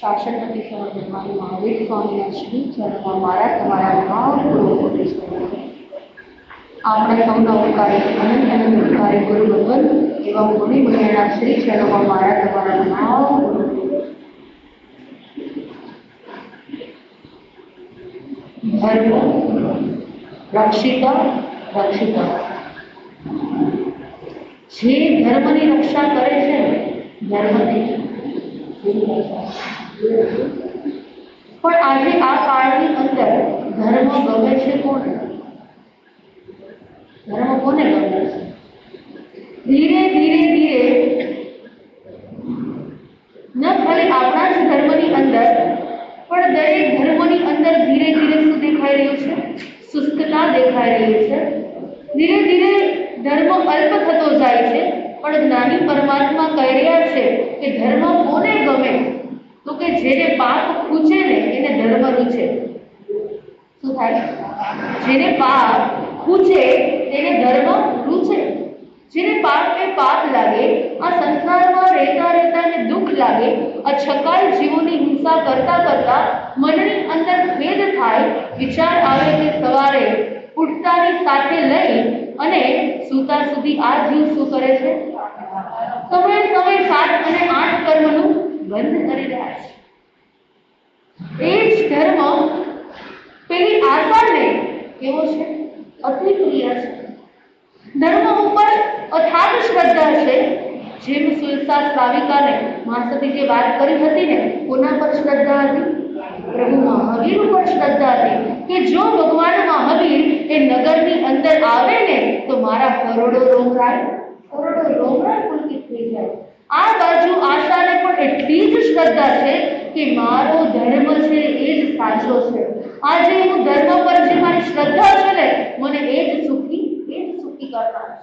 શાસનપતિ સ્વામી મહાવીર સ્વામીના શ્રી ચરણમાં મારા તમારા ભાવપૂર્વક આપણે સૌના ઉપકારી અનંત અનંત ઉપકારી ગુરુ ભગવન એવા મુનિ મુનિના શ્રી ચરણમાં મારા તમારા ભાવપૂર્વક ધર્મ રક્ષિતા રક્ષિતા જે ધર્મની રક્ષા કરે છે ધર્મની પણ આજે આ કાળની અંદર ધર્મ ગમે છે કોને? ધર્મ કોને ગમે છે? ધીરે ધીરે ધીરે ન ખાલી આપણા જ ધર્મની અંદર પણ દરેક ધર્મની અંદર ધીરે ધીરે શું દેખાઈ રહ્યું છે? સુસ્તતા દેખાઈ રહી છે. ધીરે ધીરે ધર્મ અલ્પ થતો જાય છે. પણ જ્ઞાની પરમાત્મા કહી રહ્યા છે કે ધર્મ કોને ગમે? તો કે જેને પાપ ખૂચે ને એને ધર્મ રૂચે. શું થાય? જેને પાપ ખૂચે તેને ધર્મ રૂચે. જેને પાપ લાગે, આ સંસારમાં રહેતા રહેતા એને દુઃખ લાગે, આ છકાલ જીવોની હિંસા કરતા કરતા મનની અંદર ખેદ થાય, વિચાર આવે કે સવારે ઉઠતાની સાથે લઈ અને સૂતા સુધી આ જીવ શું કરે છે? સમય 7 અને 8 કર્મનું બંધ કરી રહ્યા છે. એ જ ધર્મ પેલી આત્માને કેવો છે? અતિ પ્રિય છે. ધર્મ ઉપર અથાગ શ્રદ્ધા છે. જેમ સુલસા શ્રાવિકાને માસતી જે વાત કરી હતી ને, કોના પર શ્રદ્ધા હતી? પ્રભુ મહાવીર ઉપર શ્રદ્ધા હતી કે જો ભગવાન મહાવીર એ નગરની અંદર આવે ને તો મારા કરોડો રોમરાય પુલકિત થઈ જાય. આ બાજુ આશાને પણ એટલી જ શ્રદ્ધા છે કે મારો ધર્મ છે એ જ સાચો છે. આજે હું ધર્મ પર જે મારી શ્રદ્ધા છે ને, મને એ જ સુખી કરતા છે.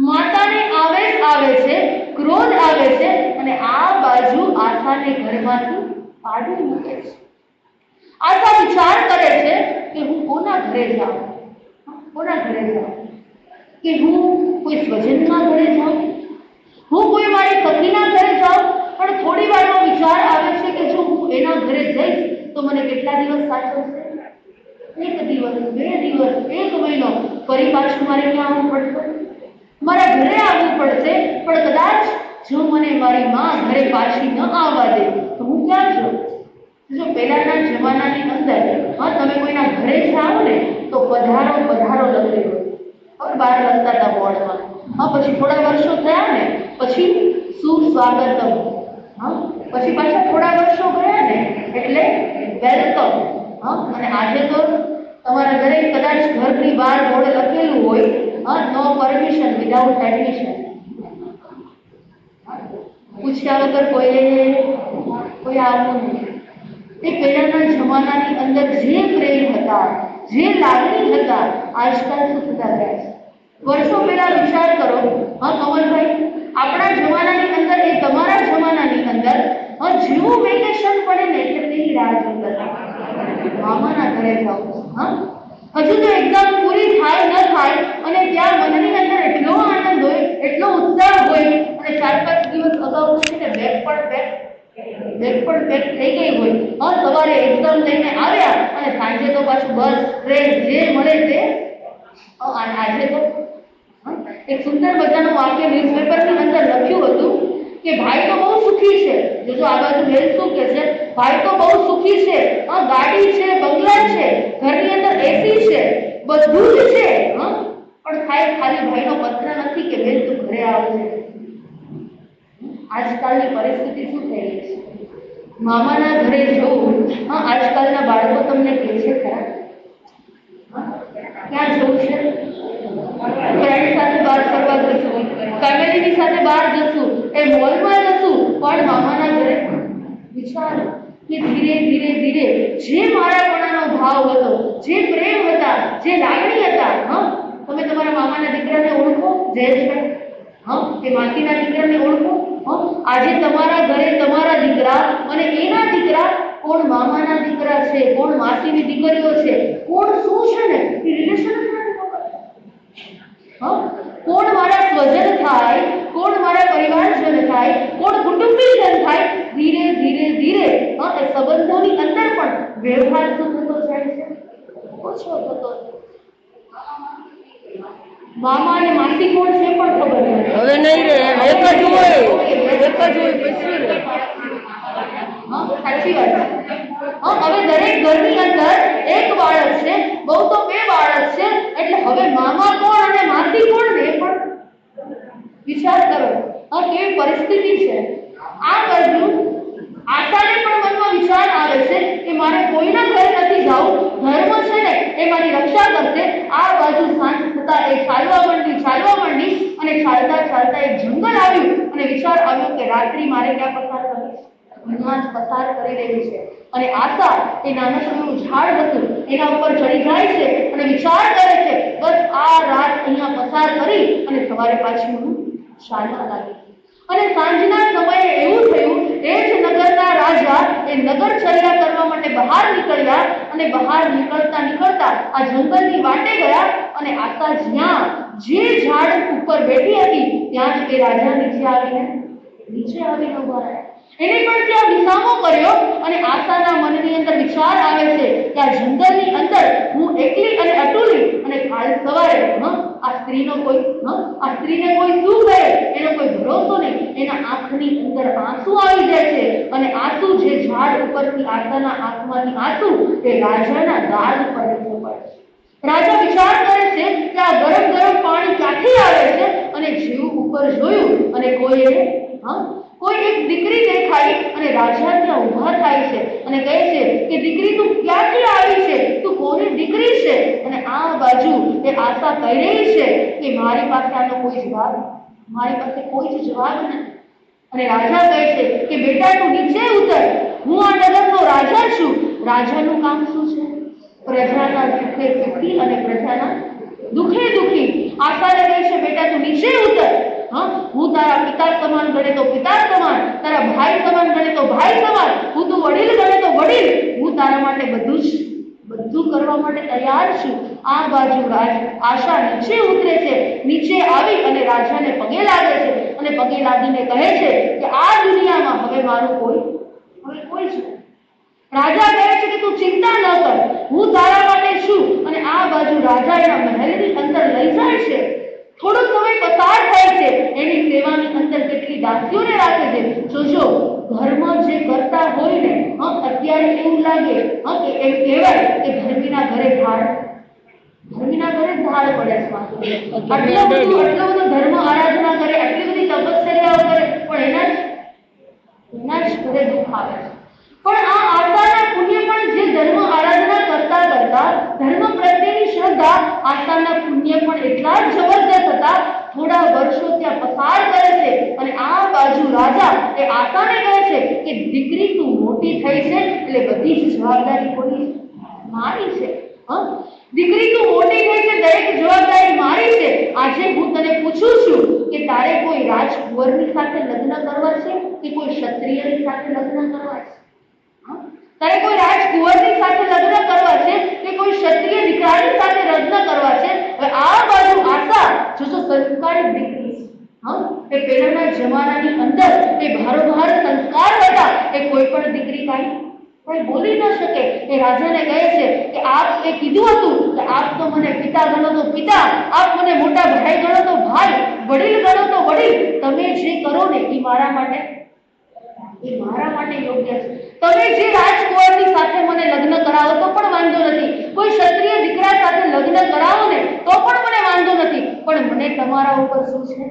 માતાને આવેશ આવે છે, ક્રોધ આવે છે અને આ બાજુ આશાને ઘરમાંથી કાઢી મૂકે છે. આશા વિચાર કરે છે કે હું કોના ઘરે જાઉં, કે હું કોઈ સ્વજનના ઘરે જાઉં, હું કોઈ મારી સખીના ઘરે જાઉં. પણ થોડી વારનો વિચાર આવે છે કે જો હું એના ઘરે જઈશ તો મને કેટલા દિવસ સાચવશે? 1 દિવસ, 2 દિવસ, 1 મહિનો. ફરી પાછું મારે ક્યાં આવવું પડશે? મારા ઘરે આવવું પડશે. પણ કદાચ જો મને મારી માં ઘરે પાછી ન આવવા દે તો હું ક્યાં જાઉં? જો પહેલાના જમાનાની અંદર તમે કોઈના ઘરે જાઓ ને તો પધારો લખેલું હવે બહાર લખતા હતા બોર્ડમાં. પછી થોડા વર્ષો થયા ને પછી સુસ્વાગતમ. પછી પાછા થોડા વર્ષો ગયા ને એટલે વેલકમ. અને આજે તો તમારા ઘરે કદાચ ઘરની બહાર બોર્ડ લખેલું હોય નો પરમિશન વિધાઉટ એડમિશન. પૂછ્યા વગર કોઈ આવવું નહીં. એ પહેલાના જમાનાની અંદર જે પ્રેમ હતા, જે લાગણી હતા, આજકાલ શું થતા ગયા છે? વર્ષો પહેલા વિચાર કરો કમલભાઈ, આપણા જમાનાની અંદર એ તમારા જમાનાની અંદર જેવું વેકેશન પડે ને એટલે તેની રાહ જોતા મામાના ઘરે જાઓ. હજુ તો એક્ઝામ પૂરી થાય ન થાય અને ત્યાં મનની અંદર એટલો આનંદ હોય, એટલો ઉત્સાહ હોય અને 4-5 દિવસ અગાઉ છે ને બેગ પણ પેક થઈ ગઈ હોય. સવારે એક્ઝામ લઈને આવ્યા અને સાંજે તો પાછું બસ ટ્રેન જે મળે તે. આજે તો એક સુંદર મજાનું વાક્ય ન્યૂઝપેપરની અંદર લખ્યું હતું કે ભાઈ તો બહુ સુખી છે. જો આ બાજુ મેલ શું કે છે? ભાઈ તો બહુ સુખી છે, ગાડી છે, બંગલા છે, ઘરની અંદર એસી છે, બધું જ છે. પણ ખાલી ભાઈનો પત્ર નથી કે બેન તું ઘરે આવજે. આજકાલની પરિસ્થિતિ શું થઈ રહી છે? મામાના ઘરે જવું, હા, આજકાલના બાળકો તમને કહે છે ખરા? ક્યાં જવું છે? ફ્રેન્ડ સાથે બહાર ફરવા જશું, ફેમિલીની સાથે બહાર જશું, એ મોલમાં જશું, પણ મામાના ઘરે વિચારો કે ધીરે ધીરે ધીરે જે મારાપણાનો ભાવ હતો, જે પ્રેમ હતા, જે લાગણી હતા, હા, તમે તમારા મામાના દીકરાને ઓળખો, જયેશભાઈ, હા, એ માસીના દીકરાને ઓળખો, હા, આજે તમારા ઘરે તમારા દીકરા અને એના દીકરા, કોણ મામાના દીકરા છે, કોણ માસીની દીકરીઓ છે, કોણ શું છે ને એ રિલેશન કોણ મારા સ્વજન થાય, કોણ મારા પરિવારજન થાય, કોણ કુટુંબીજન થાય, ધીરે ધીરે ધીરે એ સંબંધોની અંદર પણ વ્યવહાર શું થતો જાય છે? ઓછો થતો. મામા અને માસી કોણ છે પણ ખબર નથી. હવે નહીં રે, એક જ હોય પછી રે. સાચી વાત. હવે દરેક ઘરની અંદર એક બાળક છે, બહુ તો બે બાળક છે, એટલે હવે મામા કોણ અને માસી કોણ ને પણ વિચાર કરો. કેવી પરિસ્થિતિ છે. આ બાજુ આશાને પણ મનમાં વિચાર આવે છે કે મારે કોઈના ઘરે નથી જવું, ધર્મ છે ને એ મારી રક્ષા કરશે. આ બાજુ સાંજ થતા એ ચાલવા માંડી અને ચાલતા ચાલતા એક જંગલ આવ્યું અને વિચાર આવ્યો કે રાત્રિ મારે ક્યાં પસાર કરવી? અહીંયા જ પસાર કરી રહી છે. અને આશા એ નાનકડું ઝાડ હતું એના ઉપર ચડી જાય છે અને વિચાર કરે છે બસ આ રાત અહીંયા પસાર કરી અને સવારે પાછી હું ચાલવા લાગી. અને સાંજના સમયે એવું થયું, એ જ નગરના રાજા એ નગરચર્યા કરવા માટે બહાર નીકળ્યા અને બહાર નીકળતા આ જંગલની વાટે ગયા અને આશા જ્યાં જે ઝાડ ઉપર બેઠી હતી ત્યાં જ એ રાજા નીચે આવીને ઉભા રહ્યા. એને પણ ત્યાં વિસામો કર્યો અને આશાના મનની અંદર વિચાર આવે છે કે આ જંગલની અંદર હું એકલી અને અતુલી અને કાલ સવારે આ સ્ત્રીને કોઈ શું કહે એનો કોઈ ભરોસો નહીં. એના આંખની અંદર આંસુ આવી જાય છે અને આંસુ જે ઝાડ ઉપરથી આશાના આંખમાંથી આંસુ એ રાજાના ગાલ ઉપર પડે છે. રાજા વિચાર કરે છે કે આ ગરમ ગરમ પાણી ક્યાંથી આવે છે અને જેવું ઉપર જોયું અને કોઈ એક દીકરી દેખાઈ અને રાજા ત્યાં ઊભા થાય છે અને કહે છે કે દીકરી તું ક્યાંથી આવી છે, તું કોની દીકરી છે? અને આ બાજુ એ આશા કહી રહી છે કે મારી પાસે આનો કોઈ જવાબ નથી. અને રાજા કહે છે કે બેટા તું નીચે ઉતર, હું આ નગરનો રાજા છું. રાજાનું કામ શું છે? પ્રજાના સુખે સુખી અને પ્રજાના દુખે દુખી. આશાને કહે છે બેટા તું નીચે ઉતર, હું તારા પિતા સમાન ગણે તો પિતા સમાન, તારા ભાઈ સમાન ગણે તો ભાઈ સમાન, હું તું વડીલ ગણે તો વડીલ, હું તારા માટે બધું કરવા માટે તૈયાર છું. આ બાજુ આશા નીચે ઉતરે છે, નીચે આવી અને રાજાને પગે લાગે છે અને પગે લાગીને કહે છે કે આ દુનિયામાં હવે મારું કોઈ છે. રાજા કહે છે કે તું ચિંતા ન કર, હું તારા માટે છું. અને આ બાજુ રાજા એના મહેલની અંદર લઈ જાય છે. થોડો સમય પસાર થાય છે, એની સેવાની અંદર કેટલી દાસીઓને રાખે છે. જોજો, ધર્મ જે કરતા હોય ને, અત્યારે એવું લાગે કે એમ કહેવાય કે ધર્મીના ઘરે ધાડ પડે છે. આટલો બધો ધર્મ આરાધના કરે, આટલી બધી તપશ્ચર્યાઓ કરે, પણ એના જ ઘરે દુઃખ આવે છે. પણ આ આશાના પુણ્ય પણ જે ધર્મ આરાધના કરતા ધર્મ પ્રત્યેની શ્રદ્ધા, આશાના પુણ્ય પણ એટલા જ જબરદસ્ત હતા. થોડા વર્ષો ત્યાં પસાર કરે છે અને આ બાજુ રાજા એ આશાને કહે છે કે દીકરી તું મોટી થઈ છે એટલે બધી જ જવાબદારી કોની? મારી છે. દીકરી તું મોટી થઈ છે, દરેક જવાબદારી મારી છે. આજે હું તને પૂછું છું કે તારે કોઈ રાજકુંવરની સાથે લગ્ન કરવા છે કે કોઈ ક્ષત્રિયની સાથે લગ્ન કરવા છે? તારે કોઈ રાજકુંવરની સાથે લગ્ન કરવા છે કે કોઈ ક્ષત્રિય દીકરાની સાથે લગ્ન કરવા છે? હવે આ બાજુ આશા જોજો સંસ્કારી દીકરી છે. એ પહેલાના જમાનાની અંદર એ ભારોભાર સંસ્કાર હતા. એ કોઈ પણ દીકરી કોઈ બોલી ન શકે. એ રાજાને કહે છે કે આપ એ કીધું હતું કે આપ તો મને પિતા ગણો તો પિતા, આપ મને મોટા ભાઈ ગણો તો ભાઈ, વડીલ ગણો તો વડીલ. તમે જે કરો ને એ મારા માટે યોગ્ય છે. તમે જે રાજકુંવરની સાથે મને લગ્ન કરાવો તો પણ વાંધો નથી, કોઈ ક્ષત્રિય દીકરા સાથે લગ્ન કરાવો ને તો પણ મને વાંધો નથી, પણ મને તમારા ઉપર શું છે?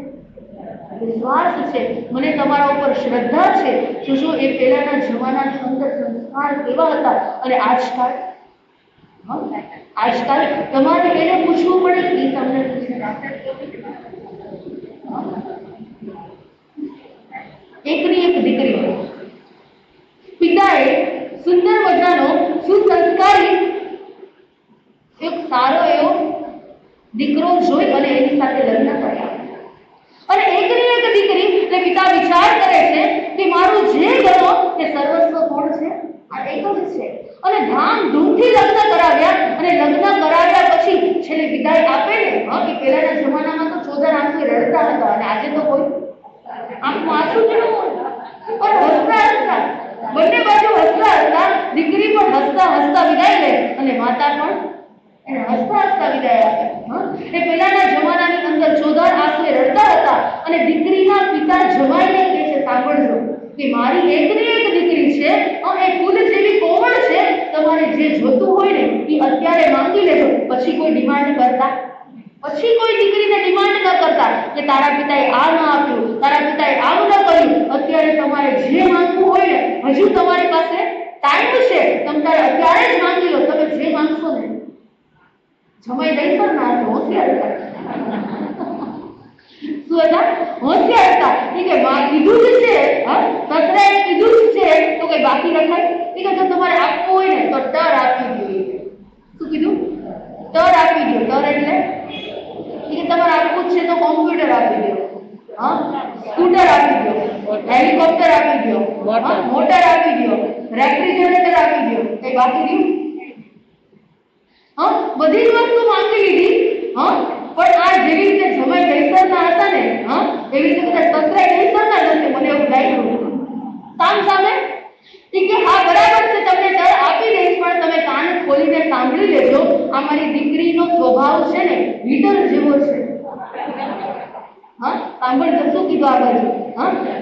વિશ્વાસ છે, મને તમારા ઉપર શ્રદ્ધા છે. જોજો એ પહેલાના જમાનાની અંદર સંસ્કાર કેવા હતા. અને આજકાલ તમારે એને પૂછવું પડે કે તમને પૂછે એકની એક દીકરી, પિતાએ સુંદર મજાનો સુસંસ્કારી એક સારો એવો દીકરો જોઈ અને એની સાથે લગ્ન કર્યા. અને એકની એક દીકરી એટલે પિતા વિચાર કરે છે કે મારું જે ગણો તે સર્વસ્વ કોણ છે? આ એક જ છે. અને ધામધૂમથી લગ્ન કરાવ્યા. અને લગ્ન કરાવ્યા પછી છેલ્લે વિદાય આપે ને, કે પહેલાના જમાનામાં તો ચોદર આંસુ રડતા હતા અને આજે તો કોઈ આંખમાં આંસુ જ ન હોય, પણ હસતા હસતા બંને બાજુ હસતા હસતા દીકરી પણ હસતા હસતા વિદાય લે અને માતા પણ એને હસતા હસતા વિદાય આપે. એ પહેલાના જમાનાની અંદર ચોદર આંસુએ રડતા હતા. અને દીકરીના પિતા જમાઈને કહે છે, સાંભળજો કે મારી એકની એક દીકરી છે, એ ફૂલ જેવી કોમળ છે, તમારે જે જોતું હોય ને એ અત્યારે માંગી લેજો. પછી કોઈ ડિમાન્ડ કરતા, પછી કોઈ દીકરીને ડિમાન્ડ ન કરતા કે તારા પિતાએ આ ન આપ્યું, તારા પિતાએ આમ ન કર્યું. અત્યારે તમારે જે માંગવું હોય ને, હજુ તમારી પાસે ટાઈમ છે, તમારે અત્યારે જ માંગી લો. તમે જે માંગશો ને જમાઈ દઈ પણ ના હોશિયાર હતા. શું હતા? હોશિયાર હતા. કે કીધું જ છે, સસરાએ કીધું જ છે તો કઈ બાકી રખાય? કે જો તમારે આપવું હોય ને તો ટર આપી દો. શું કીધું? ટર આપી દો. ટર એટલે કે તમારે આપવું જ છે તો કોમ્પ્યુટર આપી દો, સ્કૂટર આપી દો, હેલિકોપ્ટર આપી દો, મોટર આપી દો, રેફ્રિજરેટર આપી દો. કઈ બાકી રહ્યું? બધી જ વસ્તુ માંગી લીધી. પણ આ જેવી રીતે જમાઈ દઈસરના હતા ને, એવી રીતે બધા સસરાએ દઈસરના નથી. મને એવું લાગ્યું સામે કે હા બરાબર છે, તમને દર આપી દઈશ, પણ તમે કાન ખોલીને સાંભળી લેજો. આ મારી દીકરીનો સ્વભાવ છે ને હીટર જેવો છે. સાંભળજો શું કીધું આ બાજુ.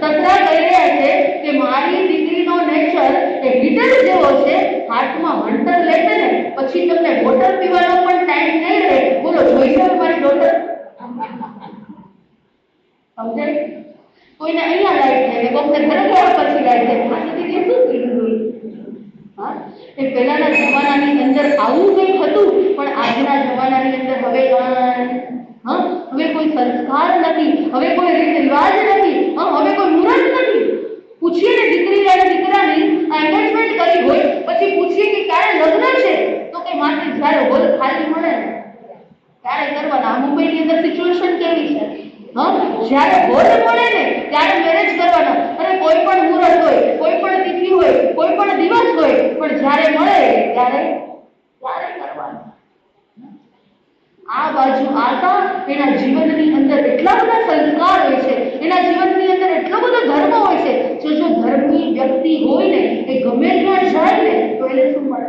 સસરા કહી રહ્યા છે કે મારી દીકરીનો નેચર એ હીટર જેવો છે. હાથમાં હંટર લેશે ને પછી તમને વોટર પીવાનો પણ ટાઈમ નહીં રહે. બોલો જોઈશે મારી ડોટર? સમજાય? કોઈને અહીંયા લાઈટ થાય, કોઈને ઘરે ગયા પછી લાઈટ થાય. પાસેથી શું કીધું? એ પહેલાના જમાનાની અંદર આવું કંઈક હતું, પણ આજના જમાનાની અંદર હવે હવે કોઈ સંસ્કાર નથી, હવે કોઈ રીત રિવાજ નથી, હવે કોઈ મુહૂર્ત નથી. પૂછીએ ને દીકરી અને દીકરાની એંગેજમેન્ટ કરી હોય, પછી પૂછીએ કે ક્યારે લગ્ન છે, તો કે માત્ર જ્યારે હોલ ખાલી મળે ને ત્યારે કરવાના. મુંબઈની અંદર સિચ્યુએશન કેવી છે? જ્યારે હોલ મળે ને ત્યારે મેરેજ કરવાના. અને કોઈ પણ મુહૂર્ત હોય, કોઈ પણ તિથિ હોય, કોઈ પણ દિવસ હોય, પણ જ્યારે મળે ત્યારે કરવાના. આ બાજુ આશા એના જીવનની અંદર એટલા બધા સંસ્કાર હોય છે, એના જીવનની અંદર એટલો બધો ધર્મ હોય છે. જો ધર્મની વ્યક્તિ હોય ને એ ગમે ત્યાં જાય ને તો એને શું મળે?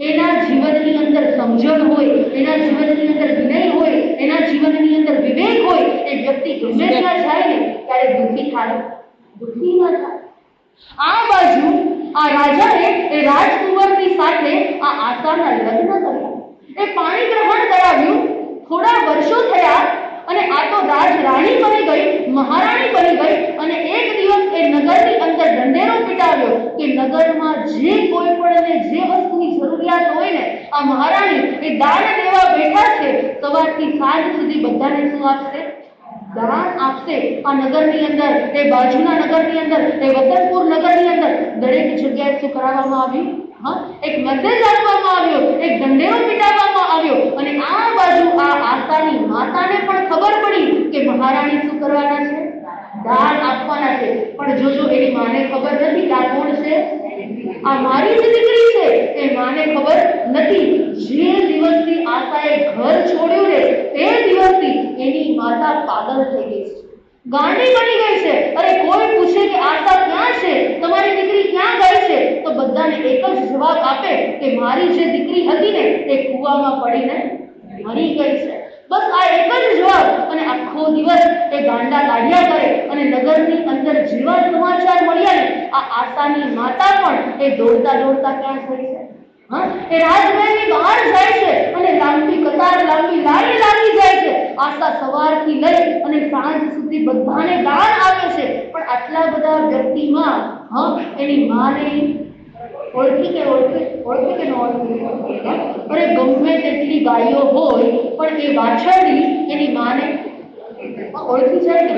એના જીવનની અંદર સમજણ હોય, એના જીવનની અંદર વિનય હોય, એના જીવનની અંદર વિવેક હોય, એ વ્યક્તિ ગમે ત્યાં જાય ને ત્યારે દુઃખી થાય, દુઃખી ન થાય. આ બાજુ આ રાજાએ એ રાજકુંવરની સાથે આ આશાના લગ્ન કર્યા. એ પાણી ગ્રહણ કરાવ્યું. થોડા વર્ષો થયા અને આ તો રાણી બની ગઈ, મહારાણી બની ગઈ. અને એક દિવસ એ નગરની અંદર ઢંઢેરો પીટાવ્યો કે નગરમાં જે કોઈ પણને જે વસ્તુની જરૂરિયાત હોય ને આ મહારાણી એ દાન દેવા બેઠા છે. સવારથી સાંજ સુધી બધાને શું આપશે? દાન આપશે. આ નગરની અંદર, એ બાજુના નગરની અંદર, એ વતનપુર નગરની અંદર દરેક જગ્યાએ શું કરાવવામાં આવ્યું? એક મેસેજ આપવામાં આવ્યો, એક ઢંઢેરો પીટાવવામાં આવ્યો. અને આ બાજુ આ આશાની માતાને પણ ખબર પડી કે મહારાણી શું કરવાના છે? દાન આપવાના છે. પણ જોજો એની માને ખબર નથી કે આ કોણ છે? આ મારી જ દીકરી છે. એ માને ખબર નથી. જે દિવસથી આશાએ ઘર છોડ્યું ને તે દિવસથી એની માતા પાગલ થઈ ગઈ છે, ગાંડી બની ગઈ છે. અરે કોઈ પૂછે કે આશા ક્યાં છે, તમારી દીકરી ક્યાં ગઈ છે, તો બધાને એક જ જવાબ આપે કે મારી જે દીકરી હતી ને એ કૂવામાં પડીને મરી ગઈ છે. બસ આ એક જ જવાબ. અને આખો દિવસ એ ગાંડા કાઢ્યા કરે. અને નગરની અંદર જેવા સમાચાર મળ્યા ને આ આશાની માતા પણ એ દોડતા દોડતા ક્યાં થઈ છે? હા, એ રાજમહેલની બહાર જાય છે અને લાંબી કતાર, લાંબી લાઈન લાગી જાય છે. આશા સવારથી લઈ અને સાંજ સુધી બધાને દાન આપે છે, પણ આટલા બધા વ્યક્તિમાં એની માને ઓળખી કે ન ઓળખી? અરે ગમે તેટલી ગાયો હોય પણ એ વાછરડી એની માને ઓળખી જાય કે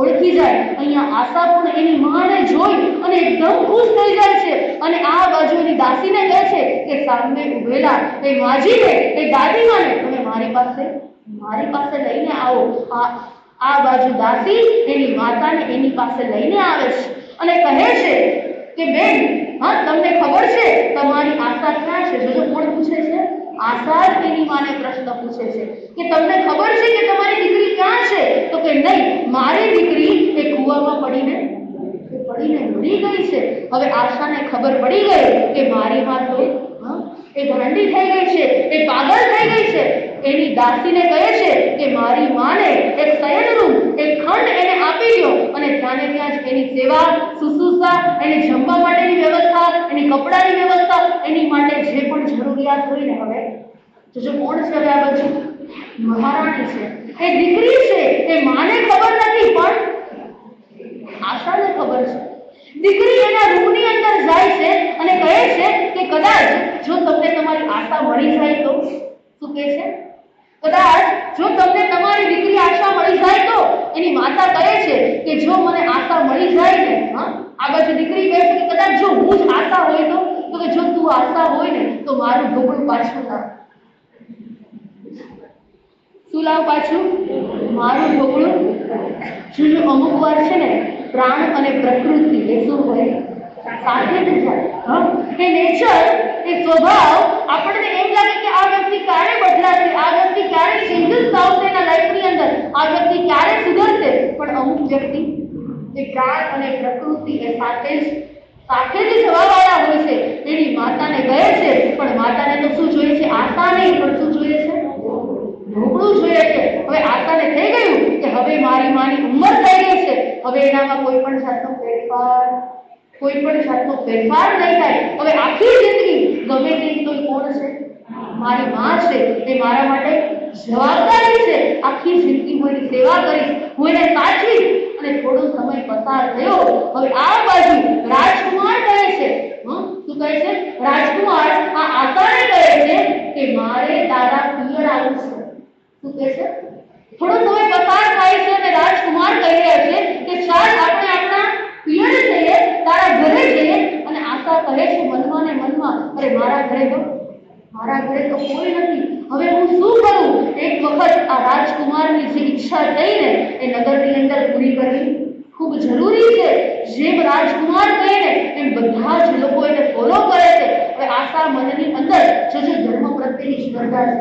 ઓળખી જાય. અહીંયા આશા પણ એની માને જોઈ અને એકદમ ખુશ થઈ જાય છે અને આ બાજુ એની દાસીને કહે છે કે સામે ઉભેલા એ માજીને, એ દાદીમાને તમે મારી પાસે લઈને આવો. આ બાજુ દાસી એની માતાને એની પાસે લઈને આવે છે અને કહે છે કે બેન, તમને ખબર છે તમારી આશા ક્યાં છે? જોજો કોણ પૂછે છે? આશા જ એની માને પ્રશ્ન પૂછે છે કે તમને ખબર છે કે તમારી દીકરી ક્યાં છે? તો કે નહીં, મારી દીકરી એ કૂવામાં પડીને મરી ગઈ છે. હવે આશાને ખબર પડી ગઈ કે મારી માં તો એ ગાંડી થઈ ગઈ છે, એ પાગલ થઈ ગઈ છે. એની દાસીને કહે છે કે મારી માને એક શયનરૂમ, એક ખંડ એને આપી દો અને ત્યાં જ એની સેવા શુશ્રૂષા, એને જમવા માટેની વ્યવસ્થા, એની કપડાની વ્યવસ્થા, એની માટે જે પણ જરૂરિયાત હોય ને. હવે જોજો કોણ છે હવે આ બાજુ? મહારાણી છે. એ દીકરી છે, એ માને ખબર નથી પણ આશાને ખબર છે. દીકરી એના રૂમની અંદર જાય છે અને કહે છે કે કદાચ જો તમને તમારી આશા મળી જાય તો. શું કહે છે? કદાચ જો તમને તમારી દીકરી આશા મળી જાય તો. એની માતા કહે છે કે જો મને આશા મળી જાય ને, આ બાજુ દીકરી કહે છે કે કદાચ જો હું જ આશા હોય તો કે જો તું આશા હોય ને તો મારું ઢોકળું પાછું લાવ. શું લાવ પાછું? મારું ઢોકળું. જો અમુક વાર છે ને પ્રાણ અને પ્રકૃતિ એ શું હોય? સાથે જ જાય. એ નેચર, એ સ્વભાવ આપણને એમ લાગે કે આ વ્યક્તિ ક્યારે બદલાશે, આ વ્યક્તિ ક્યારે ચેન્જીસ આવશે એના લાઈફની અંદર, આ વ્યક્તિ ક્યારે સુધરશે. પણ અમુક વ્યક્તિ એ પ્રાણ અને પ્રકૃતિ એ સાથે જ જવાવાળા હોય છે. એની માતાને કહે છે, પણ માતાને તો શું જોઈએ છે? આશા નહીં, પણ શું જોઈએ છે? ઢોકળું જોઈએ છે. હવે આશાને થઈ ગયું કે હવે મારી માની ઉંમર થઈ ગઈ છે, હવે એનામાં કોઈ પણ જાતનો ફેરફાર નહીં થાય. હવે આખી જિંદગી ગમે તેની તો કોણ છે? મારી માં છે. એ મારા માટે જવાબદારી છે. આખી જિંદગી હું એની સેવા કરીશ, હું એને સાચવીશ. અને થોડો સમય પસાર થયો. હવે આ બાજુ રાજકુમાર કહે છે, શું કહે છે? રાજકુમાર આ આશાને કહે છે કે મારે તારા પિયર આવવું છે. શું કહે છે? થોડો સમય પસાર થાય છે અને રાજકુમાર કહી રહ્યા છે કે ચાલ આપણે આપણા પિયર જઈએ, તારા ઘરે જઈએ. અને આશા કહે છે મનમાં ને મનમાં, અરે મારા ઘરે તો કોઈ નથી. હવે હું શું કરું? એક વખત આ રાજકુમારની જે ઈચ્છા થઈ ને એ નગરની અંદર પૂરી કરવી ખૂબ જરૂરી છે. જેમ રાજકુમાર કહે ને એમ બધા જ લોકો એને ફોલો કરે છે. હવે આશા મનની અંદર જો ધર્મ પ્રત્યેની શ્રદ્ધા છે.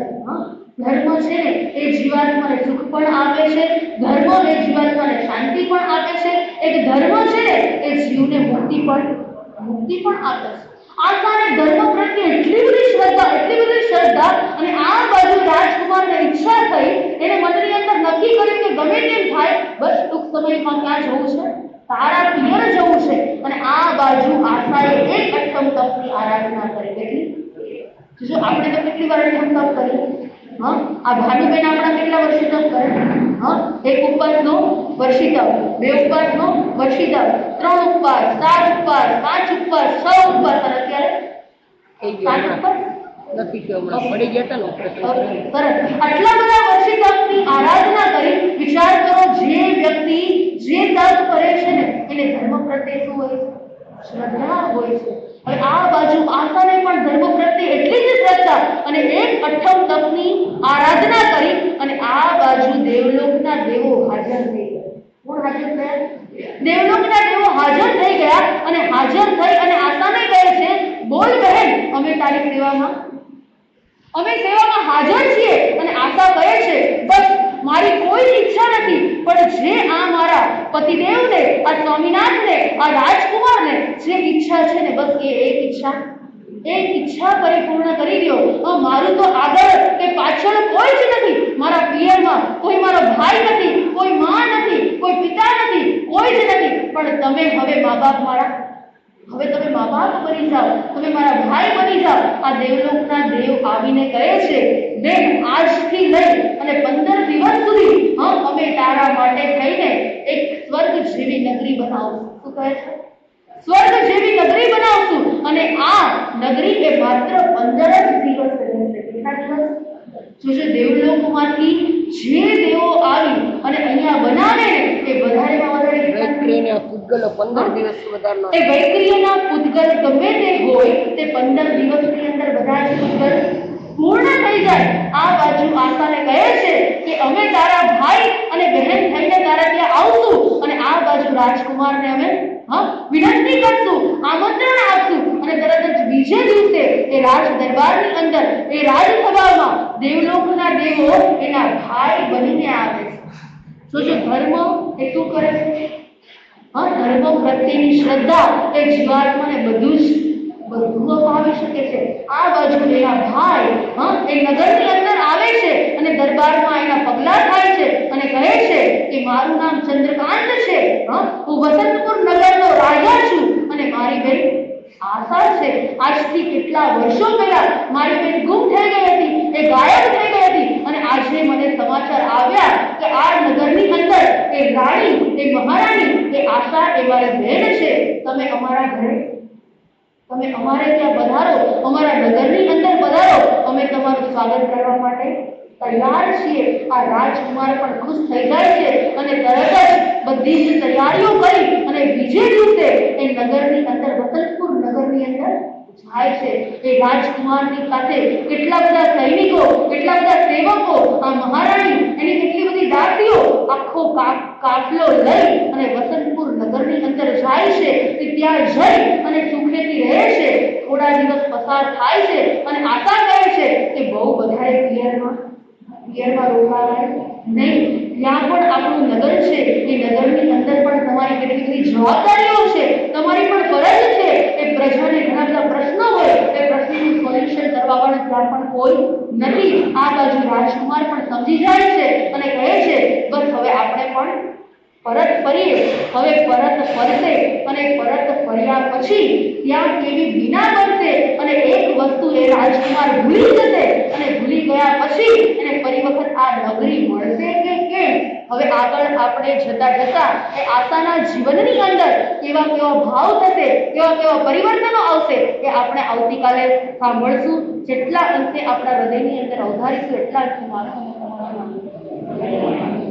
ધર્મ છે ને એ જીવાત્માને સુખ પણ આપે છે, ધર્મ એ જીવાત્માને શાંતિ પણ આપે છે, એક ધર્મ છે ને એ જીવને મુક્તિ પણ આપે છે. આશાને ધર્મ પ્રત્યે એટલી બધી શ્રદ્ધા અને આ બાજુ રાજકુમારને ઈચ્છા થઈ. એને મનની અંદર નક્કી કર્યું કે ગમે તેમ થાય, બસ ટૂંક સમયમાં ક્યાં જવું છે? તારા પિયર જવું છે. અને આ બાજુ આશાએ એક અઠમ તપની આરાધના કરી. કેટલી? જો આપણે તો કેટલી વાર અઠમ તપ કરીએ? આ ભાનુબેન આપણા કેટલા વર્ષી તપ કરે? એક ઉપવાસનો વર્ષી તપ, 2 ઉપવાસનો વર્ષી તપ, 3 ઉપવાસ, 7 ઉપવાસ, 5 ઉપવાસ, 6 ઉપવાસ. અને અત્યારે 7 ઉપવાસ નથી કે હમણાં પડી ગયા હતા ને સરસ. આટલા બધા વર્ષી તપની આરાધના કરી. વિચાર કરો, જે વ્યક્તિ જે તપ કરે છે ને એને ધર્મ પ્રત્યે શું હોય? શ્રદ્ધા હોય છે. હવે આ બાજુ આશાને પણ ધર્મ પ્રત્યે એટલી જ શ્રદ્ધા અને એક અઠમ તપની આરાધના કરી. અને આ બાજુ દેવલોકના દેવો હાજર થઈ ગયા. કોણ હાજર થયા? દેવલોકના દેવો હાજર થઈ ગયા. અને હાજર થઈ અને આશાને કહે છે, બોલ બહેન, અમે તારી સેવામાં હાજર છીએ. અને આશા કહે છે, બસ મારી કોઈ ઈચ્છા નથી, પણ જે આ મારા પતિદેવને, આ સ્વામીનાથને, આ રાજકુમારને જે ઈચ્છા છે ને બસ એ એક ઈચ્છા પરિપૂર્ણ કરી દો. મારું તો આગળ કે પાછળ કોઈ જ નથી. મારા પિયરમાં કોઈ મારો ભાઈ નથી, કોઈ માં નથી, કોઈ પિતા નથી, કોઈ જ નથી. પણ તમે હવે મા બાપ મારા હવે તમે મા બાપ બની જાઓ, તમે મારા ભાઈ બની જાઓ. આ દેવલોકના દેવ આવીને કહે છે, બેન આજથી લઈ અને 15 દિવસ સુધી અમે તારા માટે થઈને એક સ્વર્ગ જેવી નગરી બનાવશું. શું કહે છે? સ્વર્ગ જેવી નગરી બનાવશું. અને આ નગરી એ માત્ર 15 જ દિવસ રહેશે. કેટલા દિવસ? જોજો, દેવલોકમાંથી જે દેવો આવી અને અહીંયા બનાવે ને એ વધારેમાં વધારે વૈક્રિયના પૂતગલો 15 દિવસ વધારનો. એ વૈક્રિયના પૂતગલ ગમે તે હોય તે 15 દિવસની અંદર બધા જ પૂતગલ પૂર્ણ થઈ જાય. આ બાજુ આશાને કહે છે કે અમે તારા ભાઈ અને બહેન થઈને તારા ત્યાં આવશું અને આ બાજુ રાજકુમારને અમે વિનંતી કરશું, આમંત્રણ આપશું અને તરત જ બીજે દિવસે એ રાજ દરબારની અંદર એ રાજસભામાં દેવલોકના દેવો એના ભાઈ બનીને આવે છે. જોજો, ધર્મ એ શું કરે છે? ધર્મ પ્રત્યેની શ્રદ્ધા એ જીવાત્માને બધું અપાવી શકે છે. આ બાજુ એના ભાઈ એ નગરની અંદર આવે છે અને દરબારમાં એના પગલા થાય છે અને કહે છે કે મારું નામ ચંદ્રકાંત છે, હું વસંતપુર નગરનો રાજા છું અને મારી બેન આશા છે. આજથી કેટલા વર્ષો પહેલા મારી બેન ગુમ થઈ ગઈ હતી, એ ગાયબ થઈ ગઈ હતી અને આજે મને સમાચાર આવ્યા કે આ નગરની અંદર એ રાણી, એ મહારાણી, એ આશા એ મારી બેન છે. તમે અમારા ઘરે, તમે અમારે ત્યાં પધારો, અમારા નગરની અંદર પધારો, અમે તમારું સ્વાગત કરવા માટે તૈયાર છીએ. આ રાજકુમાર પણ ખુશ થઈ જાય છે અને તરત જ બધી જ તૈયારીઓ કરી અને બીજે દિવસે એ નગરની અંદર, વસંતપુર નગરની અંદર જાય છે. એ રાજકુમારની સાથે કેટલા બધા સૈનિકો, કેટલા બધા સેવકો, આ મહારાણી, એની કેટલી બધી દાસીઓ, આખો કાફલો લઈ અને વસંતપુર નગરની અંદર જાય છે. તે ત્યાં જઈ અને સુખેથી રહે છે. થોડા દિવસ પસાર થાય છે અને આશા કહે છે કે બહુ વધારે પિયરમાં રોકાવાય નહીં. ત્યાં પણ આપણું નગર છે, એ નગરની અંદર પણ તમારી કેટલી બધી જવાબદારીઓ છે, તમારી પણ ફરજ છે. એ પ્રજાને ઘણા બધા પ્રશ્નો હોય, એ પ્રશ્નનું સોલ્યુશન કરવા પણ ત્યાં પણ કોઈ નથી. આ બાજુ રાજકુમાર પણ સમજી જાય છે અને કહે છે બસ હવે આપણે પણ પરત ફરીએ. હવે પરત ફરશે અને પરત ફર્યા પછી ત્યાં કેવી બીના બનશે અને એક વસ્તુ એ રાજકુમાર ભૂલી જશે અને ભૂલી ગયા પછી એને ફરી વખત આ નગરી મળશે કે કેમ? હવે આગળ આપણે જતા જતા એ આશાના જીવનની અંદર કેવા ભાવ થશે, કેવા પરિવર્તનો આવશે એ આપણે આવતીકાલે સાંભળશું. જેટલા અંશે આપણા હૃદયની અંદર અવધારીશું એટલા અંશે મારો અને તમારો